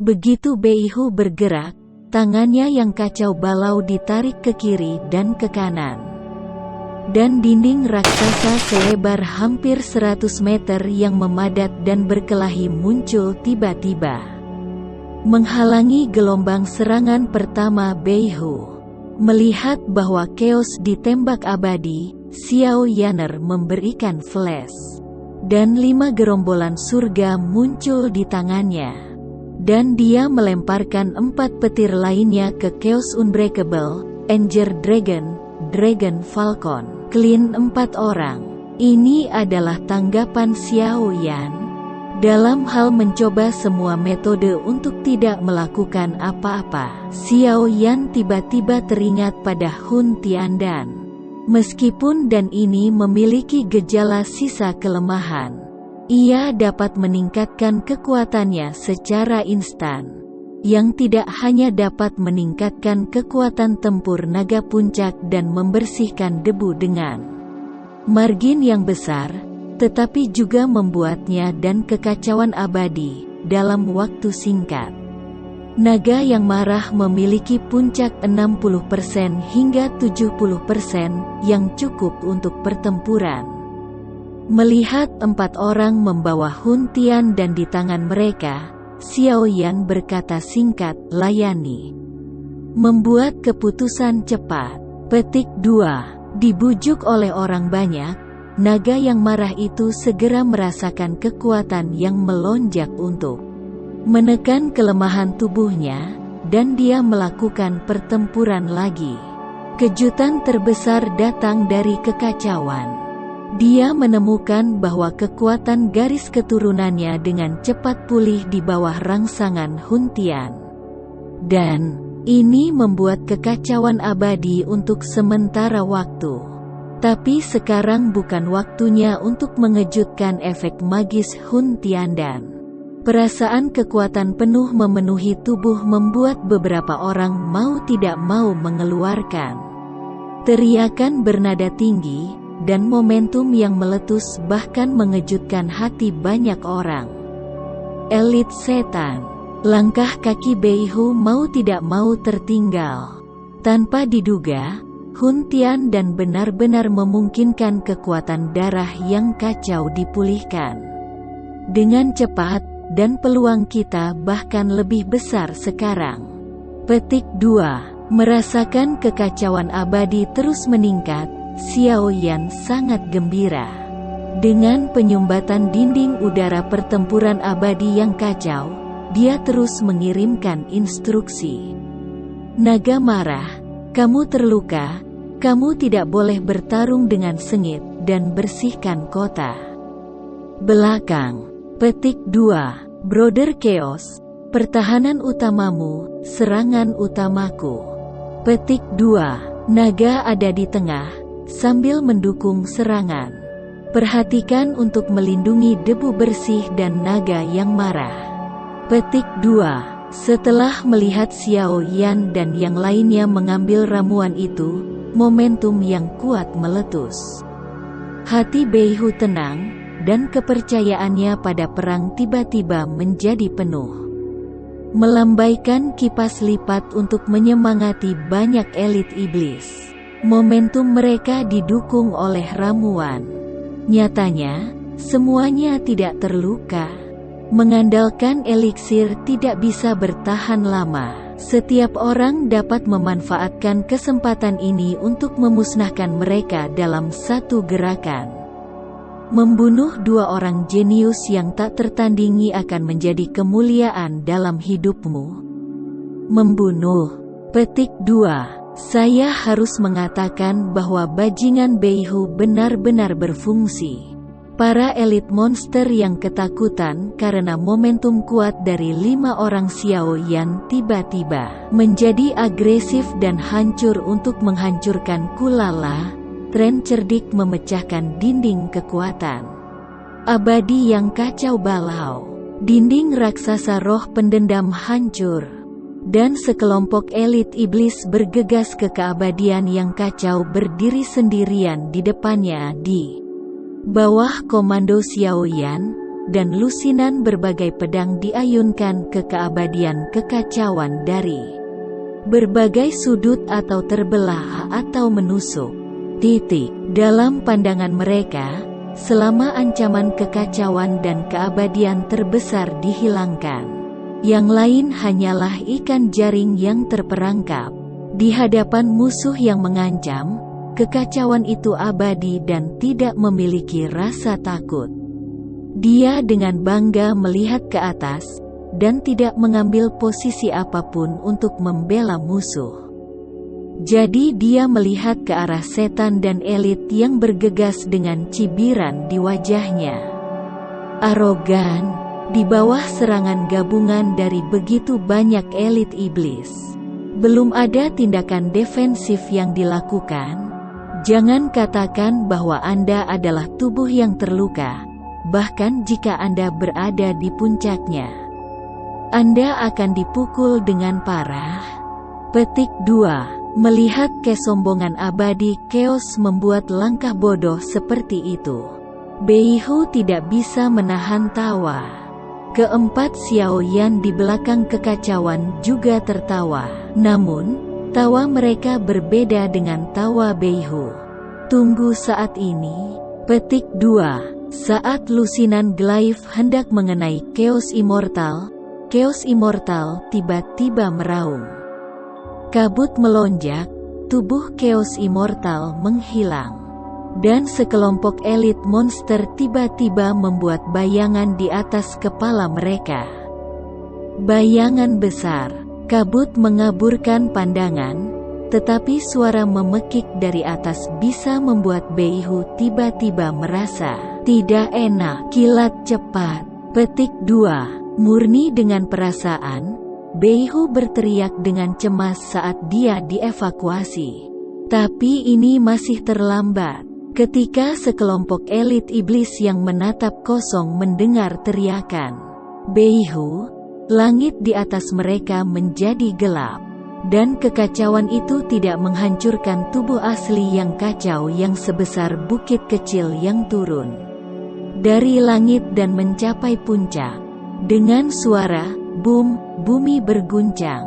Begitu Beihu bergerak, tangannya yang kacau balau ditarik ke kiri dan ke kanan. Dan dinding raksasa selebar hampir 100 meter yang memadat dan berkelahi muncul tiba-tiba, menghalangi gelombang serangan pertama Beihu. Melihat bahwa Chaos ditembak abadi, Xiao Yaner memberikan flash. Dan 5 gerombolan surga muncul di tangannya. Dan dia melemparkan 4 petir lainnya ke Chaos Unbreakable, Anger Dragon, Dragon Falcon, Clean 4 orang. Ini adalah tanggapan Xiao Yan dalam hal mencoba semua metode untuk tidak melakukan apa-apa. Xiao Yan tiba-tiba teringat pada Hun Tiandan. Meskipun dan ini memiliki gejala sisa kelemahan, ia dapat meningkatkan kekuatannya secara instan, yang tidak hanya dapat meningkatkan kekuatan tempur naga puncak dan membersihkan debu dengan margin yang besar, tetapi juga membuatnya dan kekacauan abadi dalam waktu singkat. Naga yang marah memiliki puncak 60% hingga 70% yang cukup untuk pertempuran. Melihat 4 orang membawa Hun Tian dan di tangan mereka, Xiao Yan berkata singkat, layani. Membuat keputusan cepat. Petik 2. Dibujuk oleh orang banyak, naga yang marah itu segera merasakan kekuatan yang melonjak untuk menekan kelemahan tubuhnya, dan dia melakukan pertempuran lagi. Kejutan terbesar datang dari kekacauan. Dia menemukan bahwa kekuatan garis keturunannya dengan cepat pulih di bawah rangsangan Hun Tian. Dan ini membuat kekacauan abadi untuk sementara waktu. Tapi sekarang bukan waktunya untuk mengejutkan efek magis Hun Tiandan. Perasaan kekuatan penuh memenuhi tubuh membuat beberapa orang mau tidak mau mengeluarkan teriakan bernada tinggi, dan momentum yang meletus bahkan mengejutkan hati banyak orang. Elit setan. Langkah kaki Beihu mau tidak mau tertinggal. Tanpa diduga, Hun Tian dan benar-benar memungkinkan kekuatan darah yang kacau dipulihkan dengan cepat, dan peluang kita bahkan lebih besar sekarang. Petik 2. Merasakan kekacauan abadi terus meningkat, Xiao Yan sangat gembira. Dengan penyumbatan dinding udara pertempuran abadi yang kacau, dia terus mengirimkan instruksi. Naga marah, kamu terluka, kamu tidak boleh bertarung dengan sengit, dan bersihkan kota belakang. Petik 2. Brother Chaos, pertahanan utamamu, serangan utamaku. Petik 2. Naga ada di tengah, sambil mendukung serangan. Perhatikan untuk melindungi debu bersih dan naga yang marah. Petik 2. Setelah melihat Xiao Yan dan yang lainnya mengambil ramuan itu, momentum yang kuat meletus. Hati Beihu tenang, dan kepercayaannya pada perang tiba-tiba menjadi penuh. Melambaikan kipas lipat untuk menyemangati banyak elit iblis. Momentum mereka didukung oleh ramuan. Nyatanya, semuanya tidak terluka. Mengandalkan eliksir tidak bisa bertahan lama. Setiap orang dapat memanfaatkan kesempatan ini untuk memusnahkan mereka dalam satu gerakan. Membunuh 2 orang jenius yang tak tertandingi akan menjadi kemuliaan dalam hidupmu. Membunuh. Petik 2. Saya harus mengatakan bahwa bajingan Beihu benar-benar berfungsi. Para elit monster yang ketakutan karena momentum kuat dari 5 orang Xiao Yan tiba-tiba menjadi agresif dan hancur untuk menghancurkan Kulala. Tren cerdik memecahkan dinding kekuatan abadi yang kacau balau. Dinding raksasa roh pendendam hancur, dan sekelompok elit iblis bergegas ke keabadian yang kacau berdiri sendirian di depannya di bawah komando Xiao Yan. dan lusinan berbagai pedang diayunkan ke keabadian kekacauan dari berbagai sudut atau terbelah atau menusuk. Dalam pandangan mereka, selama ancaman kekacauan dan keabadian terbesar dihilangkan, yang lain hanyalah ikan jaring yang terperangkap. Di hadapan musuh yang mengancam, kekacauan itu abadi dan tidak memiliki rasa takut. Dia dengan bangga melihat ke atas, dan tidak mengambil posisi apapun untuk membela musuh. Jadi dia melihat ke arah setan dan elit yang bergegas dengan cibiran di wajahnya. Arogan, di bawah serangan gabungan dari begitu banyak elit iblis. Belum ada tindakan defensif yang dilakukan. Jangan katakan bahwa Anda adalah tubuh yang terluka. Bahkan jika Anda berada di puncaknya, Anda akan dipukul dengan parah. Petik 2. Melihat kesombongan abadi Chaos membuat langkah bodoh seperti itu, Beihu tidak bisa menahan tawa. Keempat Xiao Yan di belakang kekacauan juga tertawa. Namun, tawa mereka berbeda dengan tawa Beihu. Tunggu saat ini. Petik 2. Saat lusinan Gleif hendak mengenai Chaos Immortal tiba-tiba meraung. Kabut melonjak, tubuh Chaos Immortal menghilang. Dan sekelompok elit monster tiba-tiba membuat bayangan di atas kepala mereka. Bayangan besar, kabut mengaburkan pandangan, tetapi suara memekik dari atas bisa membuat Beihu tiba-tiba merasa tidak enak. Kilat cepat. Petik 2. Murni dengan perasaan, Beihu berteriak dengan cemas saat dia dievakuasi. Tapi ini masih terlambat. Ketika sekelompok elit iblis yang menatap kosong mendengar teriakan Beihu, langit di atas mereka menjadi gelap. Dan kekacauan itu tidak menghancurkan tubuh asli yang kacau yang sebesar bukit kecil yang turun dari langit dan mencapai puncak. Dengan suara boom, bumi berguncang,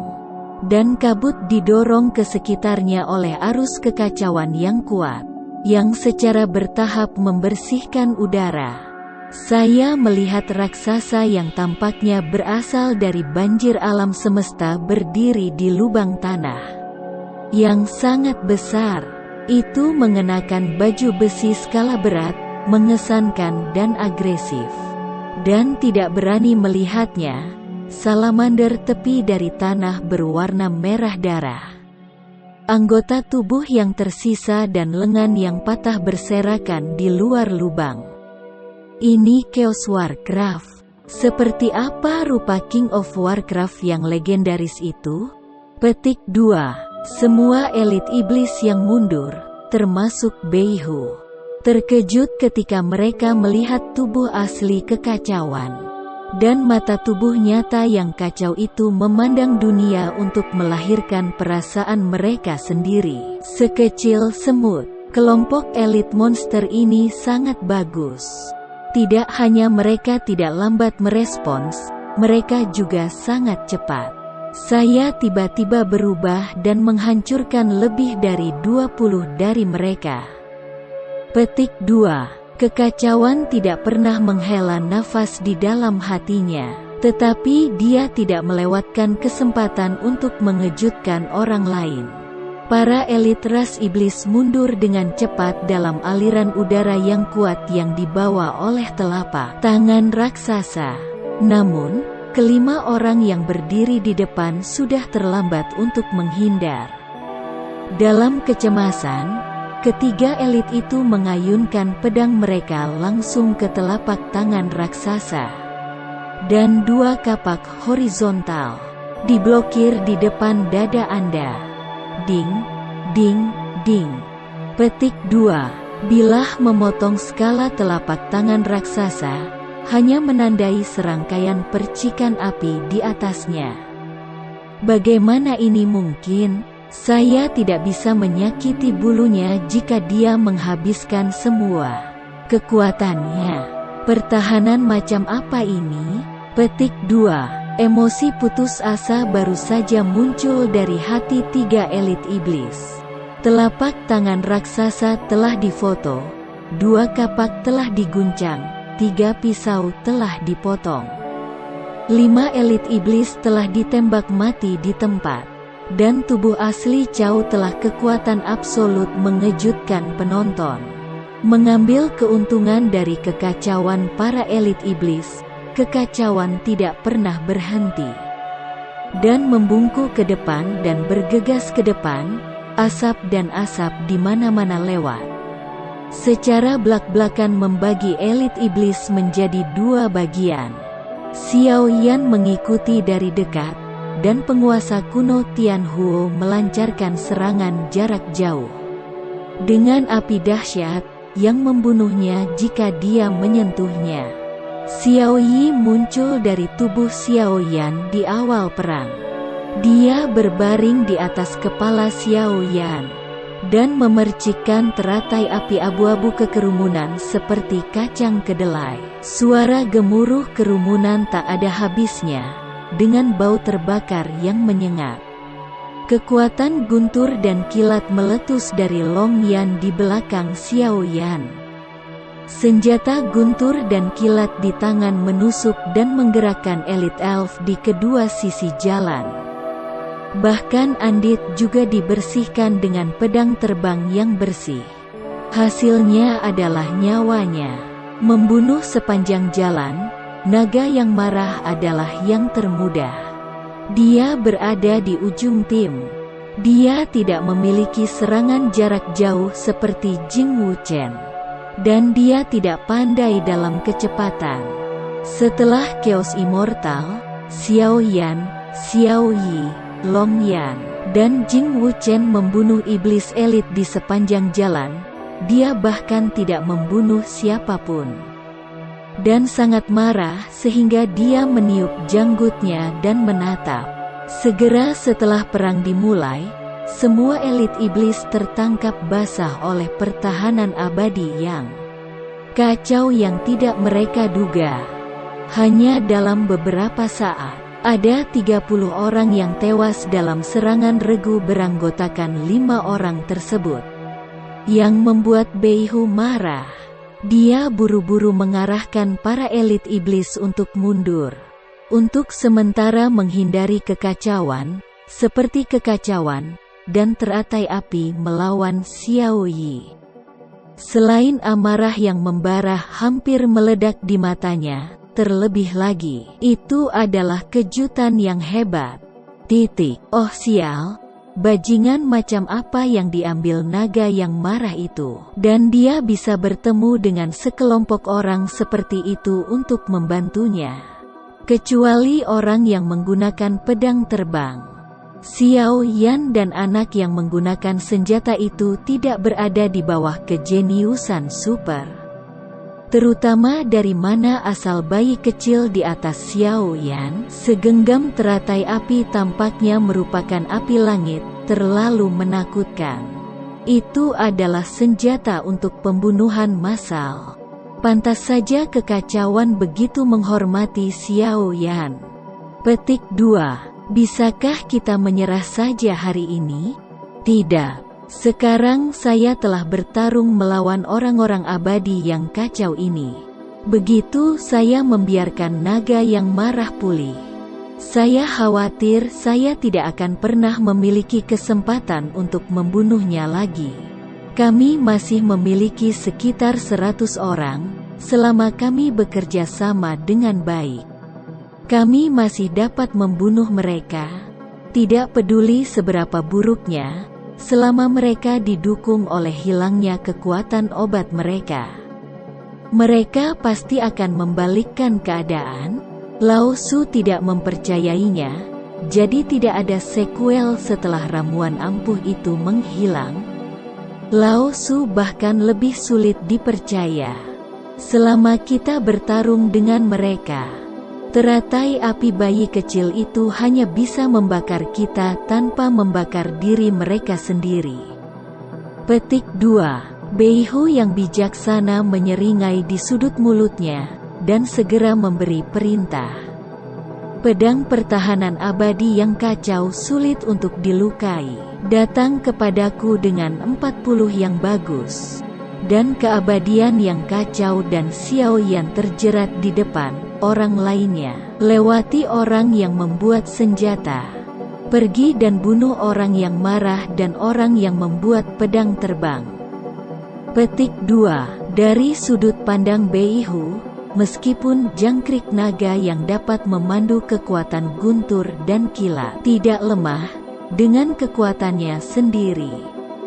dan kabut didorong ke sekitarnya oleh arus kekacauan yang kuat, yang secara bertahap membersihkan udara. Saya melihat raksasa yang tampaknya berasal dari banjir alam semesta berdiri di lubang tanah yang sangat besar. Itu mengenakan baju besi skala berat, mengesankan dan agresif. Dan tidak berani melihatnya, salamander tepi dari tanah berwarna merah darah. Anggota tubuh yang tersisa dan lengan yang patah berserakan di luar lubang. Ini Chaos Warcraft. Seperti apa rupa King of Warcraft yang legendaris itu? Petik 2. Semua elit iblis yang mundur, termasuk Beihu, terkejut ketika mereka melihat tubuh asli kekacauan. Dan mata tubuh nyata yang kacau itu memandang dunia untuk melahirkan perasaan mereka sendiri. Sekecil semut, kelompok elit monster ini sangat bagus. Tidak hanya mereka tidak lambat merespons, mereka juga sangat cepat. Saya tiba-tiba berubah dan menghancurkan lebih dari 20 dari mereka. Petik 2. Kekacauan tidak pernah menghela nafas di dalam hatinya, tetapi dia tidak melewatkan kesempatan untuk mengejutkan orang lain. Para elit ras iblis mundur dengan cepat dalam aliran udara yang kuat yang dibawa oleh telapak tangan raksasa. Namun, kelima orang yang berdiri di depan sudah terlambat untuk menghindar. Dalam kecemasan, ketiga elit itu mengayunkan pedang mereka langsung ke telapak tangan raksasa. Dan dua kapak horizontal diblokir di depan dada Anda. Ding, ding, ding. Petik 2. Bilah memotong skala telapak tangan raksasa, hanya menandai serangkaian percikan api di atasnya. Bagaimana ini mungkin? Saya tidak bisa menyakiti bulunya jika dia menghabiskan semua kekuatannya. Pertahanan macam apa ini? Petik 2. Emosi putus asa baru saja muncul dari hati 3 elit iblis. Telapak tangan raksasa telah difoto, 2 kapak telah diguncang, 3 pisau telah dipotong. 5 elit iblis telah ditembak mati di tempat. Dan tubuh asli Chow telah kekuatan absolut mengejutkan penonton. Mengambil keuntungan dari kekacauan para elit iblis, kekacauan tidak pernah berhenti. Dan membungkuk ke depan dan bergegas ke depan, asap dan asap di mana-mana lewat. Secara belak-belakan membagi elit iblis menjadi 2 bagian. Xiao Yan mengikuti dari dekat, dan penguasa kuno Tian Huo melancarkan serangan jarak jauh. Dengan api dahsyat, yang membunuhnya jika dia menyentuhnya. Xiao Yi muncul dari tubuh Xiao Yan di awal perang. Dia berbaring di atas kepala Xiao Yan, dan memercikkan teratai api abu-abu kekerumunan seperti kacang kedelai. Suara gemuruh kerumunan tak ada habisnya, dengan bau terbakar yang menyengat. Kekuatan guntur dan kilat meletus dari Long Yan di belakang Xiao Yan. Senjata guntur dan kilat di tangan menusuk dan menggerakkan elit elf di kedua sisi jalan. Bahkan Andit juga dibersihkan dengan pedang terbang yang bersih. Hasilnya adalah nyawanya. Membunuh sepanjang jalan, naga yang marah adalah yang termudah. Dia berada di ujung tim. Dia tidak memiliki serangan jarak jauh seperti Jing Wuchen. Dan dia tidak pandai dalam kecepatan. Setelah Chaos Immortal, Xiao Yan, Xiao Yi, Long Yan, dan Jing Wuchen membunuh iblis elit di sepanjang jalan, dia bahkan tidak membunuh siapapun. Dan sangat marah sehingga dia meniup janggutnya dan menatap. Segera setelah perang dimulai, semua elit iblis tertangkap basah oleh pertahanan abadi yang kacau yang tidak mereka duga. Hanya dalam beberapa saat, ada 30 orang yang tewas dalam serangan regu beranggotakan 5 orang tersebut. Yang membuat Beihu marah. Dia buru-buru mengarahkan para elit iblis untuk mundur. Untuk sementara menghindari kekacauan, seperti kekacauan, dan teratai api melawan Xiao Yi. Selain amarah yang membara hampir meledak di matanya, terlebih lagi, itu adalah kejutan yang hebat. Oh sial, bajingan macam apa yang diambil naga yang marah itu? Dan dia bisa bertemu dengan sekelompok orang seperti itu untuk membantunya. Kecuali orang yang menggunakan pedang terbang. Xiao Yan dan anak yang menggunakan senjata itu tidak berada di bawah kejeniusan super. Terutama dari mana asal bayi kecil di atas Xiao Yan, segenggam teratai api tampaknya merupakan api langit, terlalu menakutkan. Itu adalah senjata untuk pembunuhan massal. Pantas saja kekacauan begitu menghormati Xiao Yan. Petik 2. Bisakah kita menyerah saja hari ini? Tidak. Sekarang saya telah bertarung melawan orang-orang abadi yang kacau ini. Begitu saya membiarkan naga yang marah pulih. Saya khawatir saya tidak akan pernah memiliki kesempatan untuk membunuhnya lagi. Kami masih memiliki sekitar 100 orang, selama kami bekerja sama dengan baik. Kami masih dapat membunuh mereka, tidak peduli seberapa buruknya, selama mereka didukung oleh hilangnya kekuatan obat mereka. Mereka pasti akan membalikkan keadaan. Lao Su tidak mempercayainya, jadi tidak ada sequel setelah ramuan ampuh itu menghilang. Lao Su bahkan lebih sulit dipercaya. Selama kita bertarung dengan mereka, teratai api bayi kecil itu hanya bisa membakar kita tanpa membakar diri mereka sendiri. Petik 2. Beihu yang bijaksana menyeringai di sudut mulutnya, dan segera memberi perintah. Pedang pertahanan abadi yang kacau sulit untuk dilukai. Datang kepadaku dengan 40 yang bagus. Dan keabadian yang kacau dan Xiao Yan terjerat di depan orang lainnya. Lewati orang yang membuat senjata. Pergi dan bunuh orang yang marah dan orang yang membuat pedang terbang. Petik 2. Dari sudut pandang Beihu, meskipun jangkrik naga yang dapat memandu kekuatan guntur dan kilat tidak lemah, dengan kekuatannya sendiri,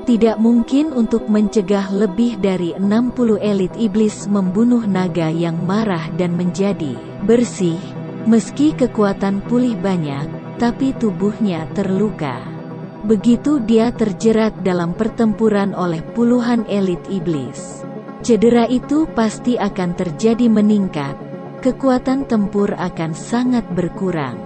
tidak mungkin untuk mencegah lebih dari 60 elit iblis membunuh naga yang marah dan menjadi bersih. Meski kekuatan pulih banyak, tapi tubuhnya terluka. Begitu dia terjerat dalam pertempuran oleh puluhan elit iblis, cedera itu pasti akan terjadi meningkat, kekuatan tempur akan sangat berkurang,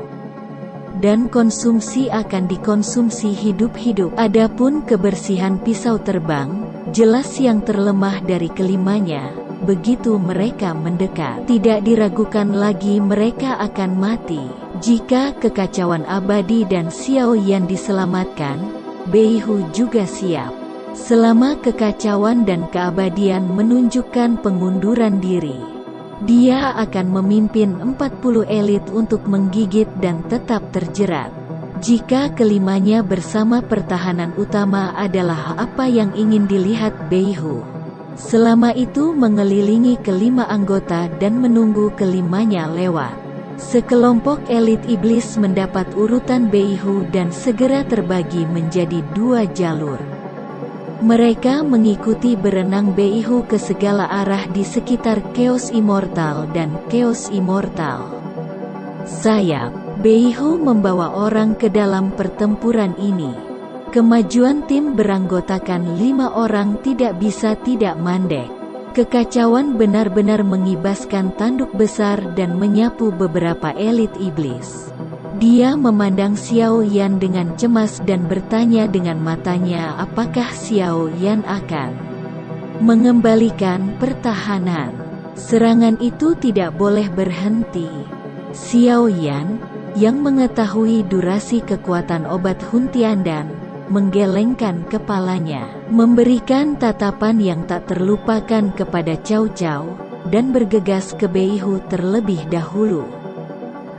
dan konsumsi akan dikonsumsi hidup-hidup. Adapun kebersihan pisau terbang, jelas yang terlemah dari kelimanya. Begitu mereka mendekat, tidak diragukan lagi mereka akan mati. Jika kekacauan abadi dan Xiao Yan diselamatkan, Beihu juga siap. Selama kekacauan dan keabadian menunjukkan pengunduran diri, dia akan memimpin 40 elit untuk menggigit dan tetap terjerat. Jika kelimanya bersama pertahanan utama adalah apa yang ingin dilihat Beihu, selama itu mengelilingi kelima anggota dan menunggu kelimanya lewat. Sekelompok elit iblis mendapat urutan Beihu dan segera terbagi menjadi 2 jalur. Mereka mengikuti berenang Beihu ke segala arah di sekitar Chaos Immortal dan Chaos Immortal. Sayap Beihu membawa orang ke dalam pertempuran ini. Kemajuan tim beranggotakan 5 orang tidak bisa tidak mandek. Kekacauan benar-benar mengibaskan tanduk besar dan menyapu beberapa elit iblis. Dia memandang Xiao Yan dengan cemas dan bertanya dengan matanya apakah Xiao Yan akan mengembalikan pertahanan. Serangan itu tidak boleh berhenti. Xiao Yan, yang mengetahui durasi kekuatan obat Huntiandan, menggelengkan kepalanya, memberikan tatapan yang tak terlupakan kepada Cao Cao, dan bergegas ke Beihu terlebih dahulu.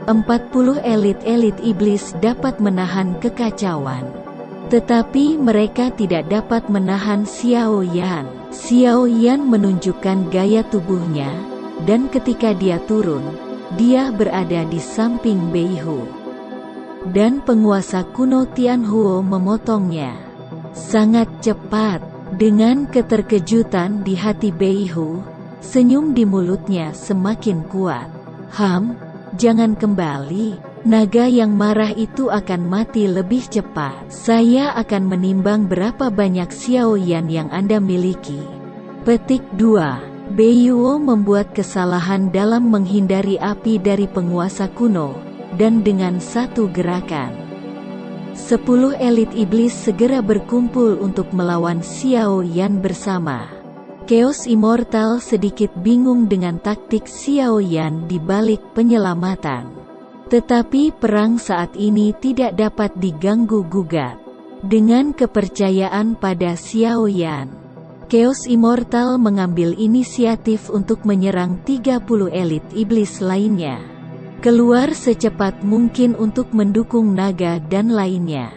40 elit-elit iblis dapat menahan kekacauan, tetapi mereka tidak dapat menahan Xiao Yan. Xiao Yan menunjukkan gaya tubuhnya, dan ketika dia turun, dia berada di samping Beihu. Dan penguasa kuno Tianhuo memotongnya sangat cepat. Dengan keterkejutan di hati Beihu, senyum di mulutnya semakin kuat. Jangan kembali, naga yang marah itu akan mati lebih cepat. Saya akan menimbang berapa banyak Xiao Yan yang Anda miliki. Petik 2. Beihu membuat kesalahan dalam menghindari api dari penguasa kuno, dan dengan satu gerakan, 10 elit iblis segera berkumpul untuk melawan Xiao Yan bersama. Chaos Immortal sedikit bingung dengan taktik Xiao Yan di balik penyelamatan. Tetapi perang saat ini tidak dapat diganggu-gugat. Dengan kepercayaan pada Xiao Yan, Chaos Immortal mengambil inisiatif untuk menyerang 30 elit iblis lainnya. Keluar secepat mungkin untuk mendukung naga dan lainnya.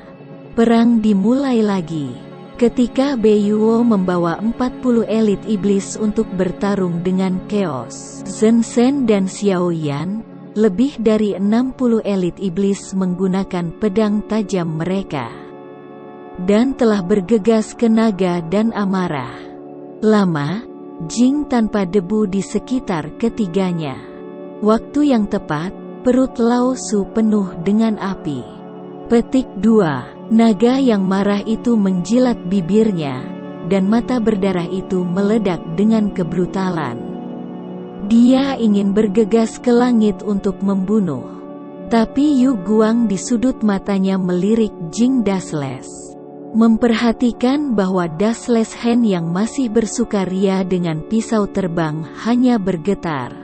Perang dimulai lagi. Ketika Beihu membawa 40 elit iblis untuk bertarung dengan Chaos, Zhen Shen dan Xiao Yan, lebih dari 60 elit iblis menggunakan pedang tajam mereka, dan telah bergegas ke naga dan amarah. Lama, Jing tanpa debu di sekitar ketiganya. Waktu yang tepat, perut Lao Su penuh dengan api. Petik 2. Naga yang marah itu menjilat bibirnya, dan mata berdarah itu meledak dengan kebrutalan. Dia ingin bergegas ke langit untuk membunuh. Tapi Yu Guang di sudut matanya melirik Jing Dasles. memperhatikan bahwa Dashless Hand yang masih bersukaria dengan pisau terbang hanya bergetar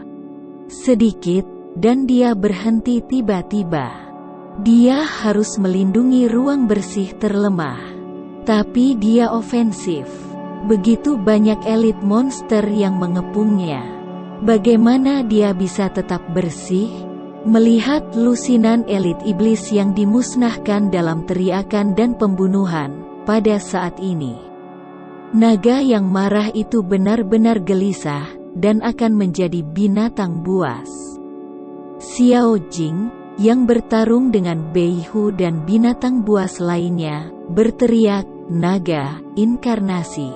sedikit, dan dia berhenti tiba-tiba. Dia harus melindungi ruang bersih terlemah. Tapi dia ofensif. Begitu banyak elit monster yang mengepungnya. Bagaimana dia bisa tetap bersih? Melihat lusinan elit iblis yang dimusnahkan dalam teriakan dan pembunuhan pada saat ini, naga yang marah itu benar-benar gelisah dan akan menjadi binatang buas. Xiao Jing yang bertarung dengan Bei Hu dan binatang buas lainnya, berteriak, "Naga, inkarnasi!"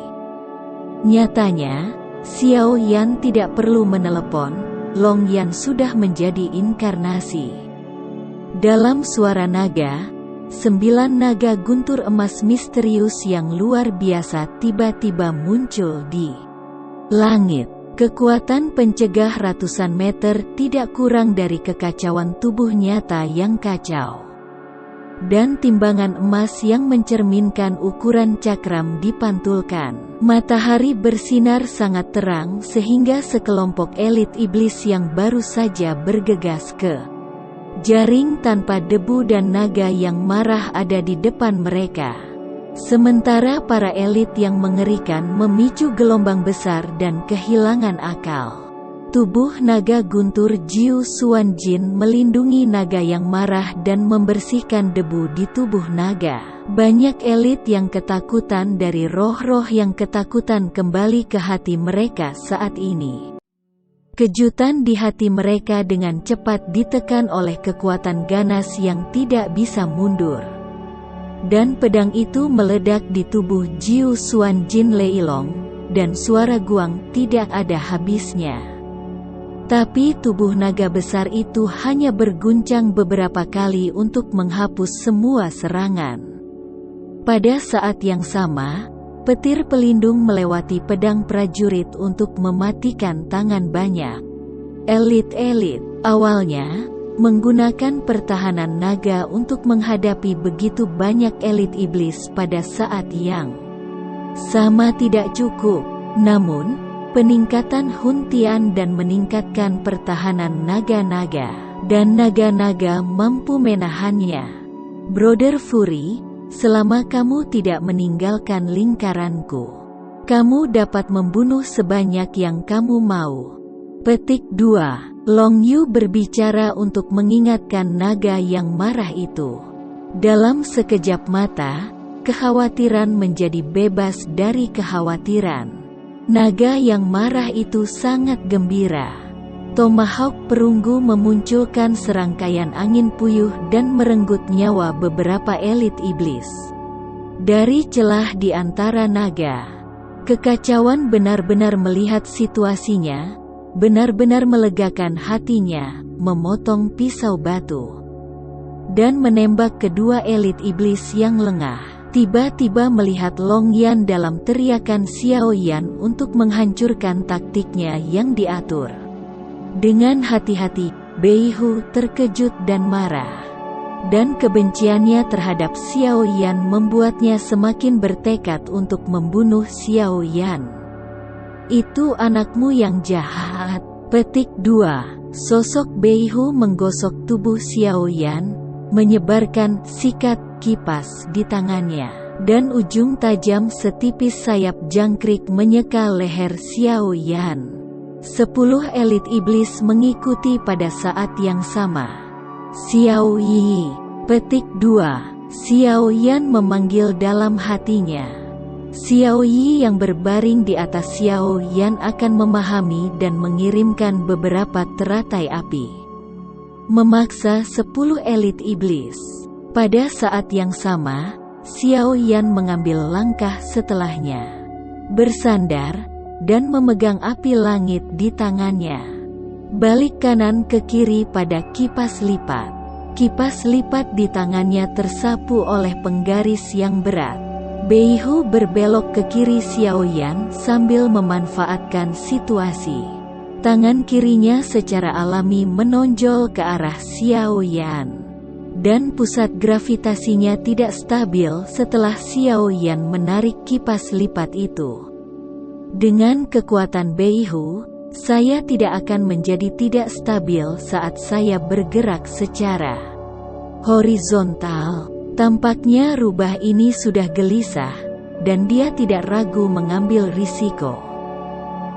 Nyatanya, Xiao Yan tidak perlu menelepon, Long Yan sudah menjadi inkarnasi. Dalam suara naga, 9 naga guntur emas misterius yang luar biasa tiba-tiba muncul di langit. Kekuatan pencegah ratusan meter tidak kurang dari kekacauan tubuh nyata yang kacau. Dan timbangan emas yang mencerminkan ukuran cakram dipantulkan. Matahari bersinar sangat terang sehingga sekelompok elit iblis yang baru saja bergegas ke jaring tanpa debu dan naga yang marah ada di depan mereka. Sementara para elit yang mengerikan memicu gelombang besar dan kehilangan akal. Tubuh naga guntur Jiu Xuan Jin melindungi naga yang marah dan membersihkan debu di tubuh naga. Banyak elit yang ketakutan dari roh-roh yang ketakutan kembali ke hati mereka saat ini. Kejutan di hati mereka dengan cepat ditekan oleh kekuatan ganas yang tidak bisa mundur. Dan pedang itu meledak di tubuh Jiu Xuan Jin Leilong, dan suara guang tidak ada habisnya. Tapi tubuh naga besar itu hanya berguncang beberapa kali untuk menghapus semua serangan. Pada saat yang sama, petir pelindung melewati pedang prajurit untuk mematikan tangan banyak elit-elit. Awalnya, menggunakan pertahanan naga untuk menghadapi begitu banyak elit iblis pada saat yang sama tidak cukup. Namun, peningkatan Huntian dan meningkatkan pertahanan naga-naga dan naga-naga mampu menahannya. Brother Fury, selama kamu tidak meninggalkan lingkaranku, kamu dapat membunuh sebanyak yang kamu mau. Petik 2. Long Yu berbicara untuk mengingatkan naga yang marah itu. Dalam sekejap mata, kekhawatiran menjadi bebas dari kekhawatiran. Naga yang marah itu sangat gembira. Tomahawk perunggu memunculkan serangkaian angin puyuh dan merenggut nyawa beberapa elit iblis. Dari celah di antara naga, kekacauan benar-benar melihat situasinya, benar-benar melegakan hatinya, memotong pisau batu, dan menembak kedua elit iblis yang lengah. Tiba-tiba melihat Long Yan dalam teriakan Xiao Yan untuk menghancurkan taktiknya yang diatur. Dengan hati-hati, Bei Hu terkejut dan marah. Dan kebenciannya terhadap Xiao Yan membuatnya semakin bertekad untuk membunuh Xiao Yan. Itu anakmu yang jahat. Petik 2. Sosok Bei Hu menggosok tubuh Xiao Yan, menyebarkan sikat kipas di tangannya, dan ujung tajam setipis sayap jangkrik menyeka leher Xiao Yan. 10 elit iblis mengikuti pada saat yang sama. Xiao Yi. Petik 2. Xiao Yan memanggil dalam hatinya. Xiao Yi yang berbaring di atas Xiao Yan akan memahami dan mengirimkan beberapa teratai api, memaksa 10 elit iblis. Pada saat yang sama, Xiao Yan mengambil langkah setelahnya, bersandar, dan memegang api langit di tangannya. Balik kanan ke kiri pada kipas lipat. Kipas lipat di tangannya tersapu oleh penggaris yang berat. Bei Hu berbelok ke kiri Xiao Yan sambil memanfaatkan situasi. Tangan kirinya secara alami menonjol ke arah Xiao Yan. dan pusat gravitasinya tidak stabil setelah Xiao Yan menarik kipas lipat itu. Dengan kekuatan Beihu, saya tidak akan menjadi tidak stabil saat saya bergerak secara horizontal. Tampaknya rubah ini sudah gelisah, dan dia tidak ragu mengambil risiko.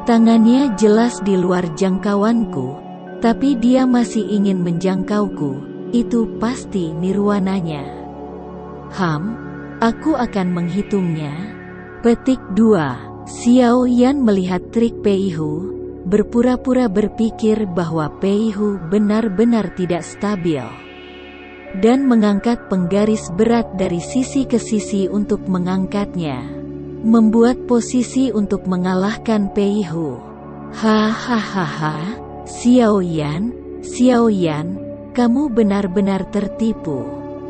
Tangannya jelas di luar jangkauanku, tapi dia masih ingin menjangkauku. Itu pasti nirwananya. Aku akan menghitungnya. Petik 2. Xiao Yan melihat trik Peihu, berpura-pura berpikir bahwa Peihu benar-benar tidak stabil, dan mengangkat penggaris berat dari sisi ke sisi untuk mengangkatnya, membuat posisi untuk mengalahkan Peihu. Hahaha, Xiao Yan, kamu benar-benar tertipu.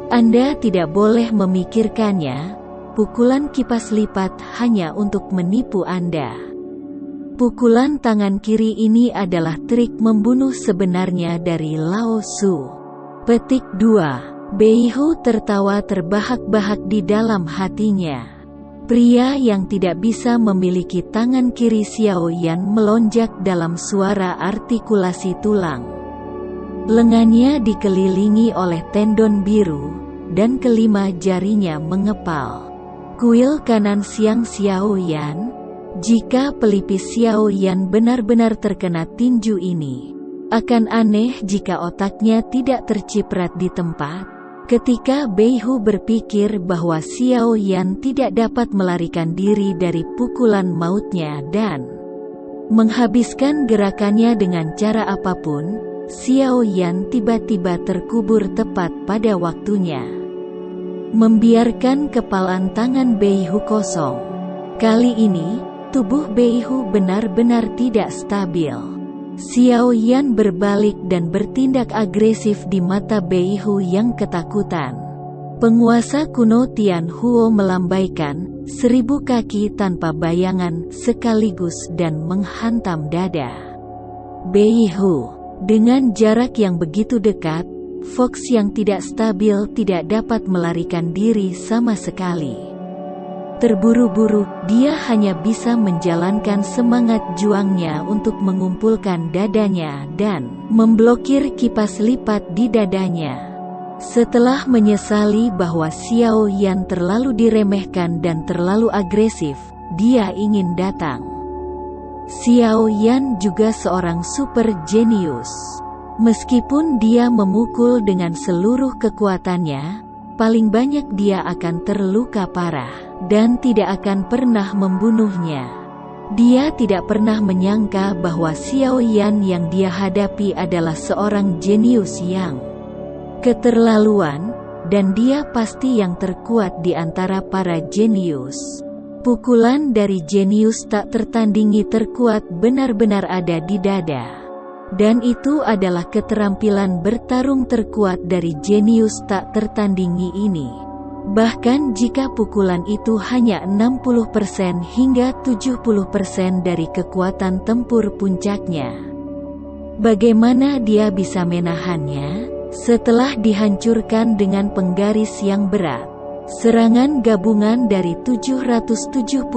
Anda tidak boleh memikirkannya. Pukulan kipas lipat hanya untuk menipu Anda. Pukulan tangan kiri ini adalah trik membunuh sebenarnya dari Lao Su. Petik 2. Beihu tertawa terbahak-bahak di dalam hatinya. Pria yang tidak bisa memiliki tangan kiri Xiao Yan melonjak dalam suara artikulasi tulang. Lengannya dikelilingi oleh tendon biru, dan kelima jarinya mengepal. Kuil kanan siang Xiao Yan. Jika pelipis Xiao Yan benar-benar terkena tinju ini, akan aneh jika otaknya tidak terciprat di tempat. Ketika Beihu berpikir bahwa Xiao Yan tidak dapat melarikan diri dari pukulan mautnya dan menghabiskan gerakannya dengan cara apapun, Xiao Yan tiba-tiba terkubur tepat pada waktunya, membiarkan kepalan tangan Beihu kosong. Kali ini, tubuh Beihu benar-benar tidak stabil. Xiao Yan berbalik dan bertindak agresif di mata Beihu yang ketakutan. Penguasa kuno Tian Huo melambaikan 1000 kaki tanpa bayangan sekaligus dan menghantam dada Beihu. Dengan jarak yang begitu dekat, Fox yang tidak stabil tidak dapat melarikan diri sama sekali. Terburu-buru, dia hanya bisa menjalankan semangat juangnya untuk mengumpulkan dadanya dan memblokir kipas lipat di dadanya. Setelah menyesali bahwa Xiao Yan terlalu diremehkan dan terlalu agresif, dia ingin datang. Xiao Yan juga seorang super jenius. Meskipun dia memukul dengan seluruh kekuatannya, paling banyak dia akan terluka parah, dan tidak akan pernah membunuhnya. Dia tidak pernah menyangka bahwa Xiao Yan yang dia hadapi adalah seorang jenius yang keterlaluan, dan dia pasti yang terkuat di antara para jenius. Pukulan dari jenius tak tertandingi terkuat benar-benar ada di dada. Dan itu adalah keterampilan bertarung terkuat dari jenius tak tertandingi ini. Bahkan jika pukulan itu hanya 60% hingga 70% dari kekuatan tempur puncaknya, bagaimana dia bisa menahannya? Setelah dihancurkan dengan penggaris yang berat, serangan gabungan dari 777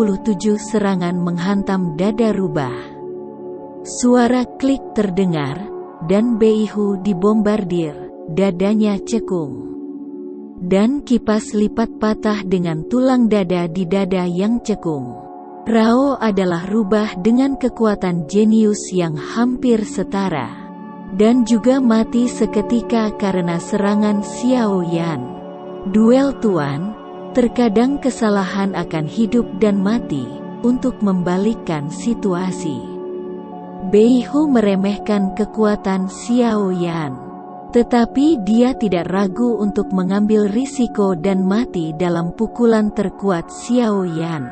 serangan menghantam dada rubah. Suara klik terdengar, dan Beihu dibombardir, dadanya cekung. Dan kipas lipat patah dengan tulang dada di dada yang cekung. Rao adalah rubah dengan kekuatan jenius yang hampir setara, dan juga mati seketika karena serangan Xiao Yan. Duel Tuan, terkadang kesalahan akan hidup dan mati, untuk membalikkan situasi. Beihu meremehkan kekuatan Xiao Yan, tetapi dia tidak ragu untuk mengambil risiko dan mati dalam pukulan terkuat Xiao Yan.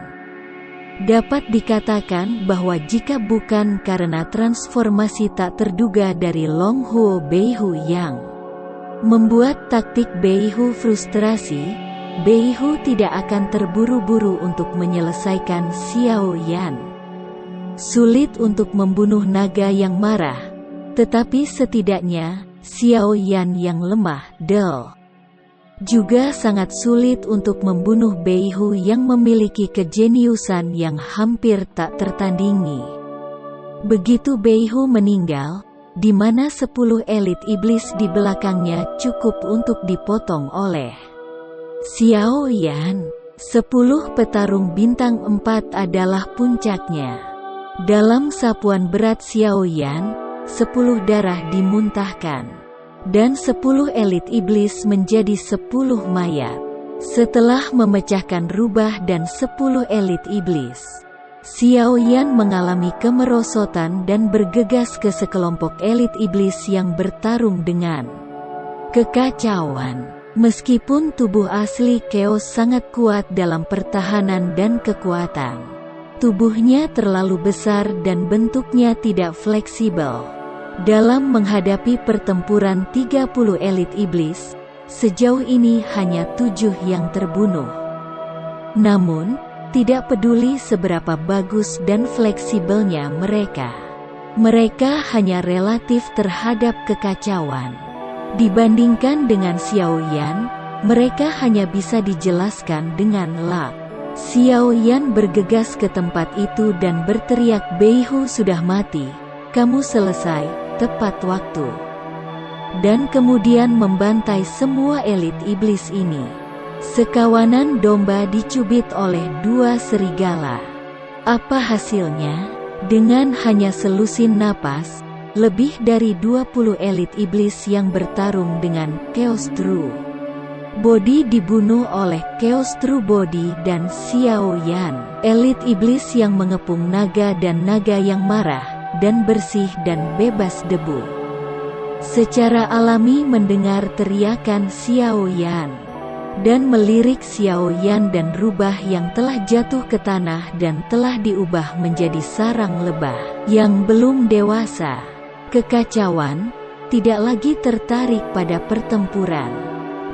Dapat dikatakan bahwa jika bukan karena transformasi tak terduga dari Long Huo Beihu yang membuat taktik Beihu frustrasi, Beihu tidak akan terburu-buru untuk menyelesaikan Xiao Yan. Sulit untuk membunuh naga yang marah, tetapi setidaknya Xiao Yan yang lemah, Juga sangat sulit untuk membunuh Beihu yang memiliki kejeniusan yang hampir tak tertandingi. Begitu Beihu meninggal, di mana 10 elit iblis di belakangnya cukup untuk dipotong oleh Xiao Yan. 10 petarung bintang 4 adalah puncaknya. Dalam sapuan berat Xiao Yan, 10 darah dimuntahkan. Dan 10 elit iblis menjadi 10 mayat. Setelah memecahkan rubah dan 10 elit iblis, Xiao Yan mengalami kemerosotan dan bergegas ke sekelompok elit iblis yang bertarung dengan kekacauan. Meskipun tubuh asli Chaos sangat kuat dalam pertahanan dan kekuatan, tubuhnya terlalu besar dan bentuknya tidak fleksibel. Dalam menghadapi pertempuran 30 elit iblis, sejauh ini hanya 7 yang terbunuh. Namun, tidak peduli seberapa bagus dan fleksibelnya mereka, mereka hanya relatif terhadap kekacauan. Dibandingkan dengan Xiao Yan, mereka hanya bisa dijelaskan dengan luck. Xiao Yan bergegas ke tempat itu dan berteriak, "Beihu sudah mati, kamu selesai, tepat waktu." Dan kemudian membantai semua elit iblis ini. Sekawanan domba dicubit oleh 2 serigala. Apa hasilnya? Dengan hanya selusin napas, lebih dari 20 elit iblis yang bertarung dengan Chaos True Body dibunuh oleh Chaos True Body dan Xiao Yan, elit iblis yang mengepung naga dan naga yang marah dan bersih dan bebas debu. Secara alami mendengar teriakan Xiao Yan dan melirik Xiao Yan dan rubah yang telah jatuh ke tanah dan telah diubah menjadi sarang lebah yang belum dewasa. Kekacauan, tidak lagi tertarik pada pertempuran.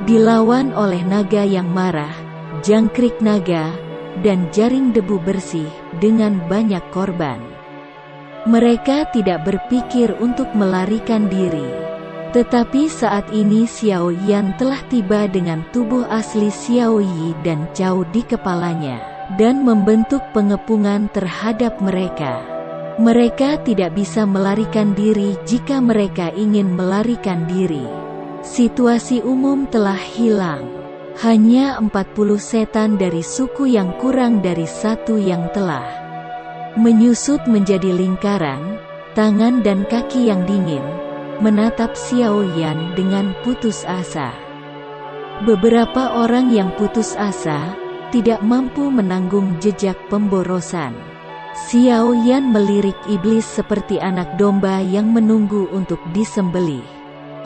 Dilawan oleh naga yang marah, jangkrik naga, dan jaring debu bersih dengan banyak korban. Mereka tidak berpikir untuk melarikan diri. Tetapi saat ini Xiao Yan telah tiba dengan tubuh asli Xiao Yi dan Cao di kepalanya, dan membentuk pengepungan terhadap mereka. Mereka tidak bisa melarikan diri jika mereka ingin melarikan diri. Situasi umum telah hilang. Hanya 40 setan dari suku yang kurang dari 1 yang telah menyusut menjadi lingkaran, tangan dan kaki yang dingin, menatap Xiao Yan dengan putus asa. Beberapa orang yang putus asa, tidak mampu menanggung jejak pemborosan. Xiao Yan melirik iblis seperti anak domba yang menunggu untuk disembelih.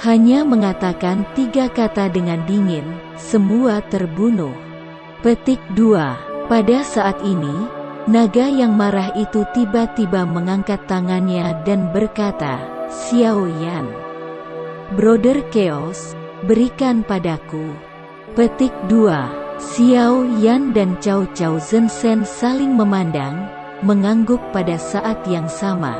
Hanya mengatakan 3 kata dengan dingin, semua terbunuh. Petik 2. Pada saat ini, naga yang marah itu tiba-tiba mengangkat tangannya dan berkata, "Xiao Yan, Brother Chaos, berikan padaku." Petik 2. Xiao Yan dan Cao Cao Zhensen saling memandang, mengangguk pada saat yang sama,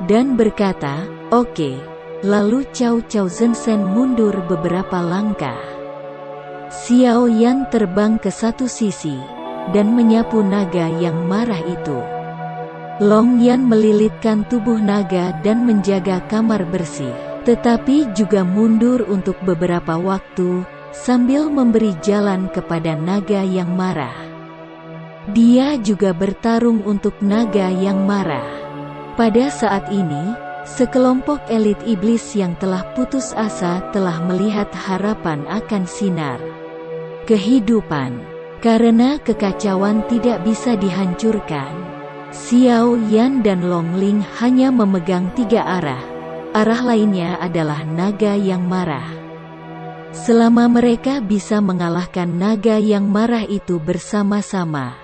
dan berkata, "Oke." Lalu Cao Cao Zhensen mundur beberapa langkah. Xiao Yan terbang ke satu sisi, dan menyapu naga yang marah itu. Long Yan melilitkan tubuh naga dan menjaga kamar bersih, tetapi juga mundur untuk beberapa waktu, sambil memberi jalan kepada naga yang marah. Dia juga bertarung untuk naga yang marah. Pada saat ini, sekelompok elit iblis yang telah putus asa telah melihat harapan akan sinar kehidupan. Karena kekacauan tidak bisa dihancurkan, Xiao Yan dan Long Ling hanya memegang 3 arah. Arah lainnya adalah naga yang marah. Selama mereka bisa mengalahkan naga yang marah itu bersama-sama,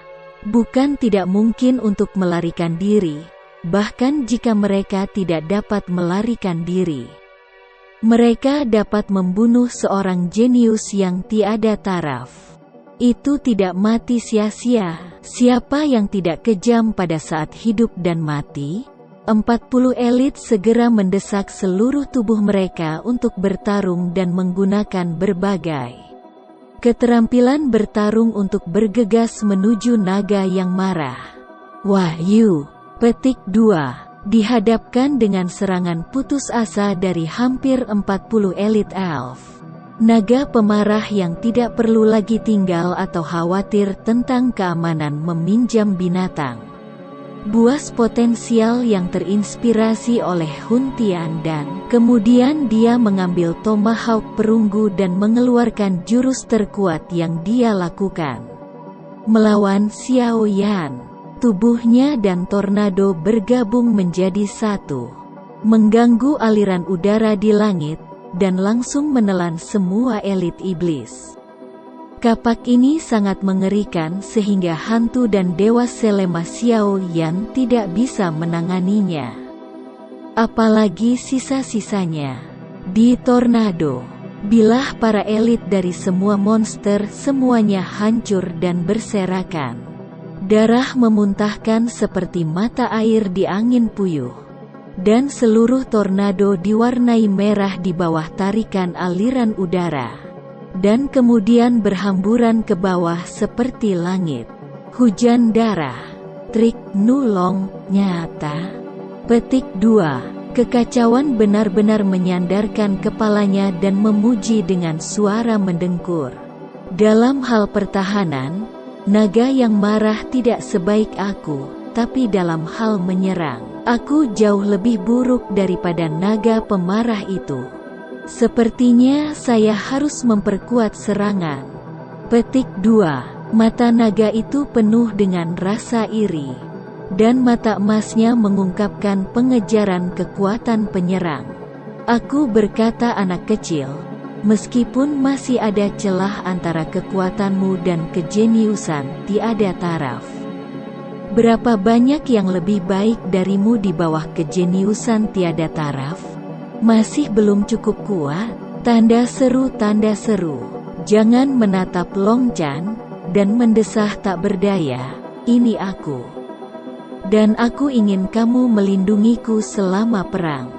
bukan tidak mungkin untuk melarikan diri, bahkan jika mereka tidak dapat melarikan diri. Mereka dapat membunuh seorang jenius yang tiada taraf. Itu tidak mati sia-sia. Siapa yang tidak kejam pada saat hidup dan mati? 40 elit segera mendesak seluruh tubuh mereka untuk bertarung dan menggunakan berbagai Keterampilan bertarung untuk bergegas menuju naga yang marah. Wahyu. Petik 2. Dihadapkan dengan serangan putus asa dari hampir 40 elit elf. Naga pemarah yang tidak perlu lagi tinggal atau khawatir tentang keamanan meminjam binatang buas potensial yang terinspirasi oleh Huntian dan kemudian dia mengambil tomahawk perunggu dan mengeluarkan jurus terkuat yang dia lakukan melawan Xiao Yan. Tubuhnya dan tornado bergabung menjadi satu, mengganggu aliran udara di langit, dan langsung menelan semua elit iblis. Kapak ini sangat mengerikan sehingga hantu dan dewa selema Xiao Yan tidak bisa menanganinya. Apalagi sisa-sisanya. Di tornado, bilah para elit dari semua monster semuanya hancur dan berserakan. Darah memuntahkan seperti mata air di angin puyuh. Dan seluruh tornado diwarnai merah di bawah tarikan aliran udara. Dan kemudian berhamburan ke bawah seperti langit. Hujan darah. Trik Nulong nyata. Petik 2. Kekacauan benar-benar menyandarkan kepalanya dan memuji dengan suara mendengkur. Dalam hal pertahanan, naga yang marah tidak sebaik aku, tapi dalam hal menyerang, aku jauh lebih buruk daripada naga pemarah itu. Sepertinya saya harus memperkuat serangan. Petik 2. Mata naga itu penuh dengan rasa iri. Dan mata emasnya mengungkapkan pengejaran kekuatan penyerang. Aku berkata anak kecil, meskipun masih ada celah antara kekuatanmu dan kejeniusan tiada taraf. Berapa banyak yang lebih baik darimu di bawah kejeniusan tiada taraf? Masih belum cukup kuat? Tanda seru, tanda seru. Jangan menatap Long Chan dan mendesah tak berdaya. Ini aku. Dan aku ingin kamu melindungiku selama perang.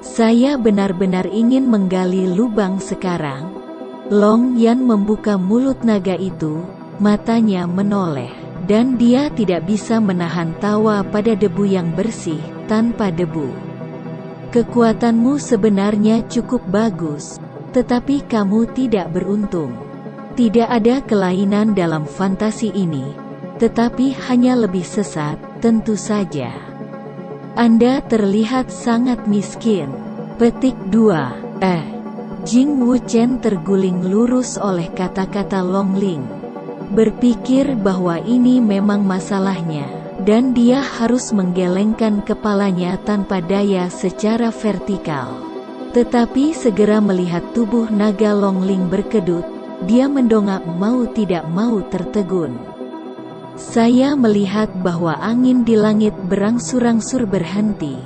Saya benar-benar ingin menggali lubang sekarang. Long Yan membuka mulut naga itu, matanya menoleh. Dan dia tidak bisa menahan tawa pada debu yang bersih, tanpa debu. Kekuatanmu sebenarnya cukup bagus, tetapi kamu tidak beruntung. Tidak ada kelainan dalam fantasi ini, tetapi hanya lebih sesat, tentu saja. Anda terlihat sangat miskin. Petik 2. Jing Wuchen terguling lurus oleh kata-kata Long Ling. Berpikir bahwa ini memang masalahnya. Dan dia harus menggelengkan kepalanya tanpa daya secara vertikal. Tetapi segera melihat tubuh naga Long Ling berkedut, dia mendongak mau tidak mau tertegun. Saya melihat bahwa angin di langit berangsur-angsur berhenti.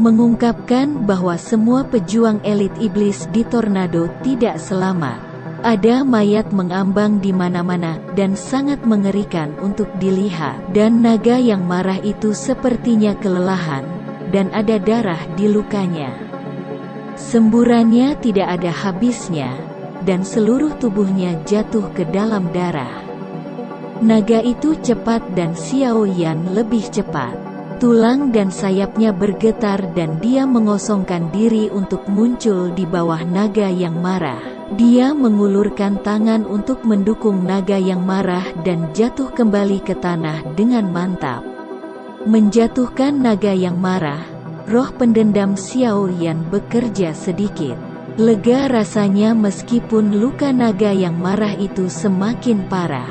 Mengungkapkan bahwa semua pejuang elit iblis di tornado tidak selamat. Ada mayat mengambang di mana-mana, dan sangat mengerikan untuk dilihat. Dan naga yang marah itu sepertinya kelelahan, dan ada darah di lukanya. Semburannya tidak ada habisnya, dan seluruh tubuhnya jatuh ke dalam darah. Naga itu cepat dan Xiao Yan lebih cepat. Tulang dan sayapnya bergetar dan dia mengosongkan diri untuk muncul di bawah naga yang marah. Dia mengulurkan tangan untuk mendukung naga yang marah dan jatuh kembali ke tanah dengan mantap. Menjatuhkan naga yang marah, roh pendendam Xiao Yan bekerja sedikit. Lega rasanya meskipun luka naga yang marah itu semakin parah.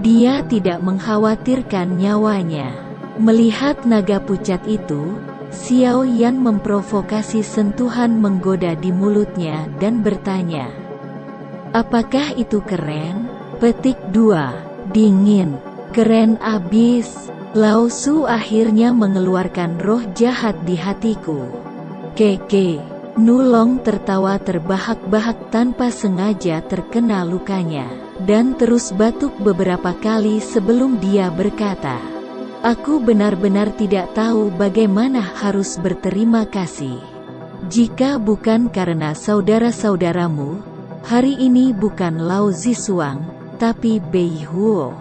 Dia tidak mengkhawatirkan nyawanya. Melihat naga pucat itu, Xiao Yan memprovokasi sentuhan menggoda di mulutnya dan bertanya, apakah itu keren? Petik 2. Dingin. Keren abis. Lao Su akhirnya mengeluarkan roh jahat di hatiku. Keke. Nulong tertawa terbahak-bahak tanpa sengaja terkena lukanya. Dan terus batuk beberapa kali sebelum dia berkata, aku benar-benar tidak tahu bagaimana harus berterima kasih. Jika bukan karena saudara-saudaramu, Hari ini bukan Lao Zisuang, tapi Bei Huo.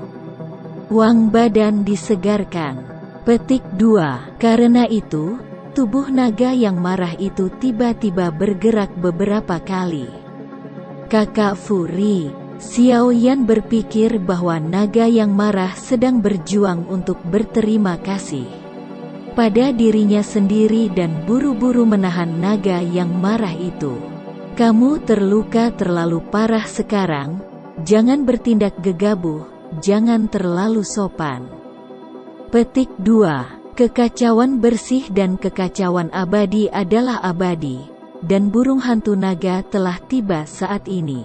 Wang badan disegarkan. Petik 2. Karena itu, tubuh naga yang marah itu tiba-tiba bergerak beberapa kali. Kakak Furi, Xiao Yan berpikir bahwa naga yang marah sedang berjuang untuk berterima kasih pada dirinya sendiri dan buru-buru menahan naga yang marah itu. Kamu terluka terlalu parah sekarang, jangan bertindak gegabah, jangan terlalu sopan. Petik 2. Kekacauan bersih dan kekacauan abadi adalah abadi, dan burung hantu naga telah tiba saat ini.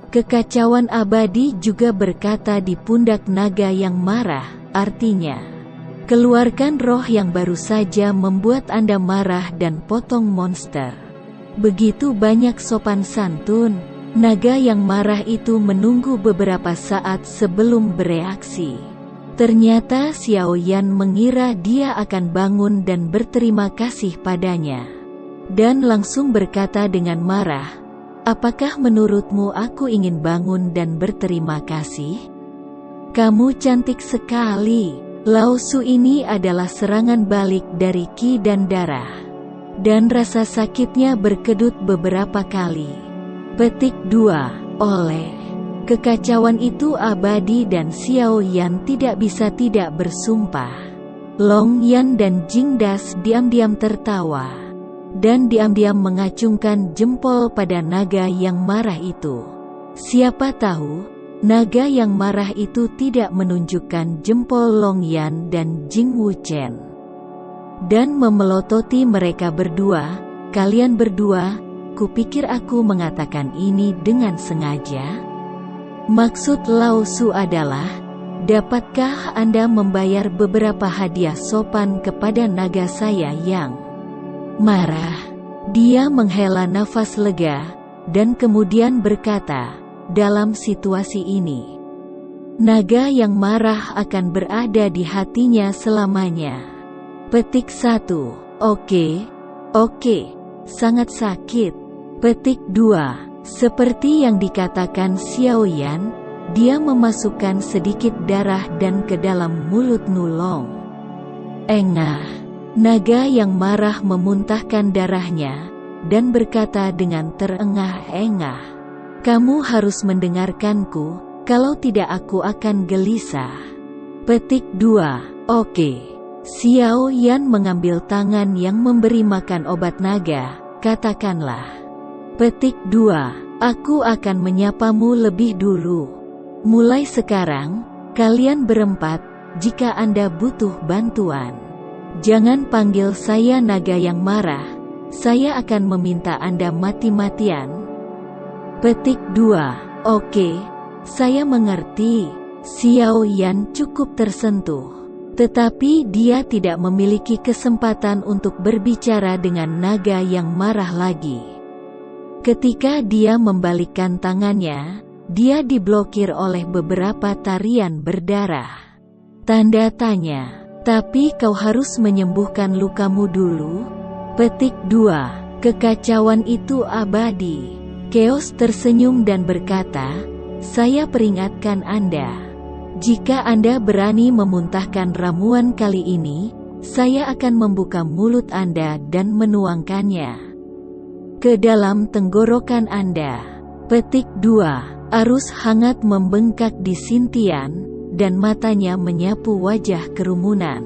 Kekacauan abadi juga berkata di pundak naga yang marah, artinya, keluarkan roh yang baru saja membuat Anda marah dan potong monster. Begitu banyak sopan santun, naga yang marah itu menunggu beberapa saat sebelum bereaksi. Ternyata Xiao Yan mengira dia akan bangun dan berterima kasih padanya. Dan langsung berkata dengan marah, apakah menurutmu aku ingin bangun dan berterima kasih? Kamu cantik sekali. Lao Su ini adalah serangan balik dari Qi dan darah. Dan rasa sakitnya berkedut beberapa kali. Petik 2. Oleh kekacauan itu abadi dan Xiao Yan tidak bisa tidak bersumpah. Long Yan dan Jingdas diam-diam tertawa. Dan diam-diam mengacungkan jempol pada naga yang marah itu. Siapa tahu, naga yang marah itu tidak menunjukkan jempol Long Yan dan Jing Wuchen. Dan memelototi mereka berdua, kalian berdua, kupikir aku mengatakan ini dengan sengaja? Maksud Lao Su adalah, dapatkah Anda membayar beberapa hadiah sopan kepada naga saya yang marah? Dia menghela nafas lega, dan kemudian berkata, dalam situasi ini, naga yang marah akan berada di hatinya selamanya. Petik 1. Oke, sangat sakit. Petik 2. Seperti yang dikatakan Xiao Yan, dia memasukkan sedikit darah dan ke dalam mulut Nulong. Engah. Naga yang marah memuntahkan darahnya, dan berkata dengan terengah-engah, kamu harus mendengarkanku, kalau tidak aku akan gelisah. Petik 2. Oke. Xiao Yan mengambil tangan yang memberi makan obat naga, katakanlah. Petik 2. Aku akan menyapamu lebih dulu. Mulai sekarang, kalian berempat, jika Anda butuh bantuan, jangan panggil saya naga yang marah, saya akan meminta Anda mati-matian. Petik 2. Oke, saya mengerti. Xiao Yan cukup tersentuh. Tetapi dia tidak memiliki kesempatan untuk berbicara dengan naga yang marah lagi. Ketika dia membalikkan tangannya, dia diblokir oleh beberapa tarian berdarah. Tanda tanya, tapi kau harus menyembuhkan lukamu dulu? Petik 2. Kekacauan itu abadi. Chaos tersenyum dan berkata, saya peringatkan Anda. Jika Anda berani memuntahkan ramuan kali ini, saya akan membuka mulut Anda dan menuangkannya ke dalam tenggorokan Anda. Petik 2. Arus hangat membengkak di Sintian, dan matanya menyapu wajah kerumunan.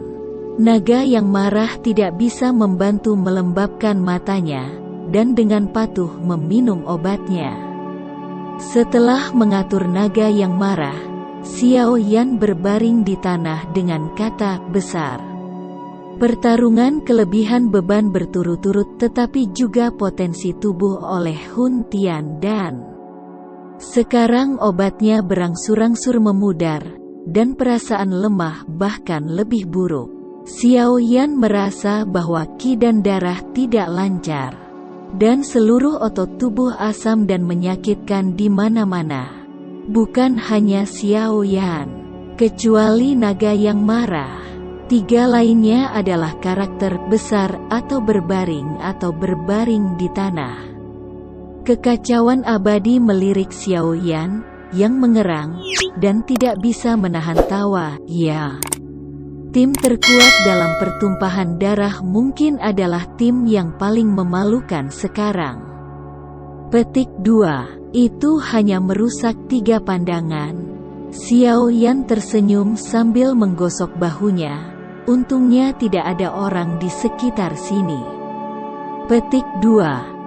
Naga yang marah tidak bisa membantu melembabkan matanya, dan dengan patuh meminum obatnya. Setelah mengatur naga yang marah, Xiao Yan berbaring di tanah dengan kata besar. Pertarungan kelebihan beban berturut-turut tetapi juga potensi tubuh oleh Hun Tian dan sekarang obatnya berangsur-angsur memudar, dan perasaan lemah bahkan lebih buruk. Xiao Yan merasa bahwa Qi dan darah tidak lancar, dan seluruh otot tubuh asam dan menyakitkan di mana-mana. Bukan hanya Xiao Yan, kecuali naga yang marah. 3 lainnya adalah karakter besar atau berbaring di tanah. Kekacauan abadi melirik Xiao Yan, yang mengerang, dan tidak bisa menahan tawa. Ya. Tim terkuat dalam pertumpahan darah mungkin adalah tim yang paling memalukan sekarang. Petik 2. Itu hanya merusak 3 pandangan. Xiao Yan tersenyum sambil menggosok bahunya. Untungnya tidak ada orang di sekitar sini. Petik 2.